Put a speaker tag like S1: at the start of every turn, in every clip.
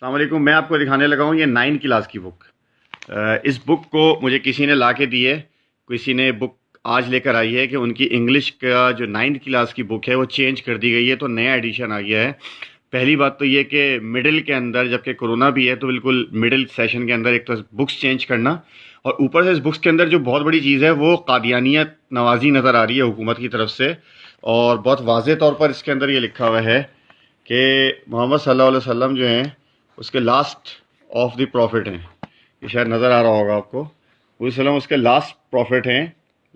S1: السلام علیکم. میں آپ کو دکھانے لگا ہوں یہ 9 کلاس کی بک. اس بک کو مجھے کسی نے لا کے دی ہے. کسی نے بک آج لے کر آئی ہے کہ ان کی انگلش کا جو 9 کلاس کی بک ہے وہ چینج کر دی گئی ہے, تو نیا ایڈیشن آ گیا ہے. پہلی بات تو یہ کہ مڈل کے اندر, جب کہ کرونا بھی ہے تو بالکل مڈل سیشن کے اندر ایک تو بکس چینج کرنا, اور اوپر سے اس بکس کے اندر جو بہت بڑی چیز ہے وہ قادیانیت نوازی نظر آ رہی ہے حکومت کی طرف سے. اور بہت واضح طور پر اس کے اندر یہ لکھا ہوا ہے کہ محمد صلی اللہ علیہ وسلم جو ہیں اس کے لاسٹ آف دی پروفٹ ہیں. یہ شاید نظر آ رہا ہوگا آپ کو. حضور صلی اللہ علیہ وسلم اس کے لاسٹ پروفٹ ہیں,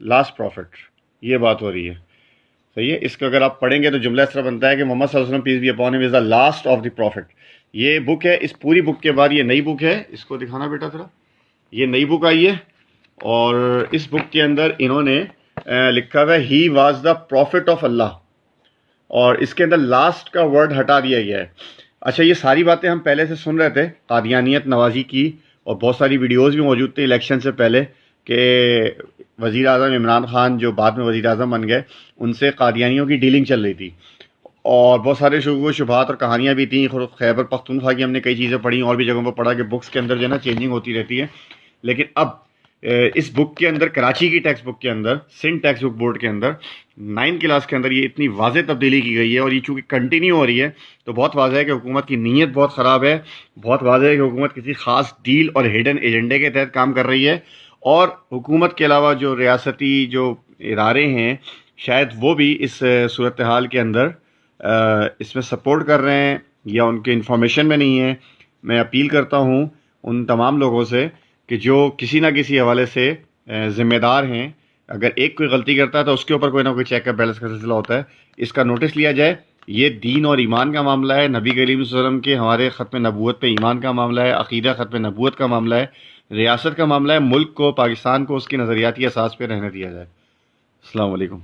S1: لاسٹ پروفٹ, یہ بات ہو رہی ہے. صحیح ہے. اس کو اگر آپ پڑھیں گے تو جملہ اس طرح بنتا ہے کہ محمد صلی اللہ علیہ وسلم پیس be upon him is the last of the prophet. یہ بک ہے. اس پوری بک کے بعد یہ نئی بک ہے. اس کو دکھانا بیٹا تھوڑا. یہ نئی بک آئی ہے اور اس بک کے اندر انہوں نے لکھا ہوا ہے he was the prophet of Allah, اور اس کے اندر لاسٹ کا ورڈ ہٹا دیا گیا ہے. اچھا, یہ ساری باتیں ہم پہلے سے سن رہے تھے قادیانیت نوازی کی, اور بہت ساری ویڈیوز بھی موجود تھے الیکشن سے پہلے کہ وزیر اعظم عمران خان جو بعد میں وزیر اعظم بن گئے, ان سے قادیانیوں کی ڈیلنگ چل رہی تھی, اور بہت سارے شبہات و شبہات اور کہانیاں بھی تھیں. خیبر پختونخوا کی ہم نے کئی چیزیں پڑھی, اور بھی جگہوں پر پڑھا کہ بکس کے اندر جو ہے نا چینجنگ ہوتی رہتی ہے. لیکن اب اس بک کے اندر, کراچی کی ٹیکسٹ بک کے اندر, سندھ ٹیکسٹ بک بورڈ کے اندر 9 کلاس کے اندر یہ اتنی واضح تبدیلی کی گئی ہے, اور یہ چونکہ کنٹینیو ہو رہی ہے تو بہت واضح ہے کہ حکومت کی نیت بہت خراب ہے. بہت واضح ہے کہ حکومت کسی خاص ڈیل اور ہڈن ایجنڈے کے تحت کام کر رہی ہے, اور حکومت کے علاوہ جو ریاستی جو ادارے ہیں شاید وہ بھی اس صورتحال کے اندر اس میں سپورٹ کر رہے ہیں یا ان کے انفارمیشن میں نہیں ہے. میں اپیل کرتا ہوں ان تمام لوگوں سے کہ جو کسی نہ کسی حوالے سے ذمہ دار ہیں, اگر ایک کوئی غلطی کرتا ہے تو اس کے اوپر کوئی نہ کوئی چیک اپ بیلنس کا سلسلہ ہوتا ہے, اس کا نوٹس لیا جائے. یہ دین اور ایمان کا معاملہ ہے. نبی کریم صلی اللہ علیہ وسلم کے ہمارے ختم نبوت پہ ایمان کا معاملہ ہے, عقیدہ ختم نبوت کا معاملہ ہے, ریاست کا معاملہ ہے. ملک کو, پاکستان کو اس کی نظریاتی اساس پہ رہنے دیا جائے. السلام علیکم.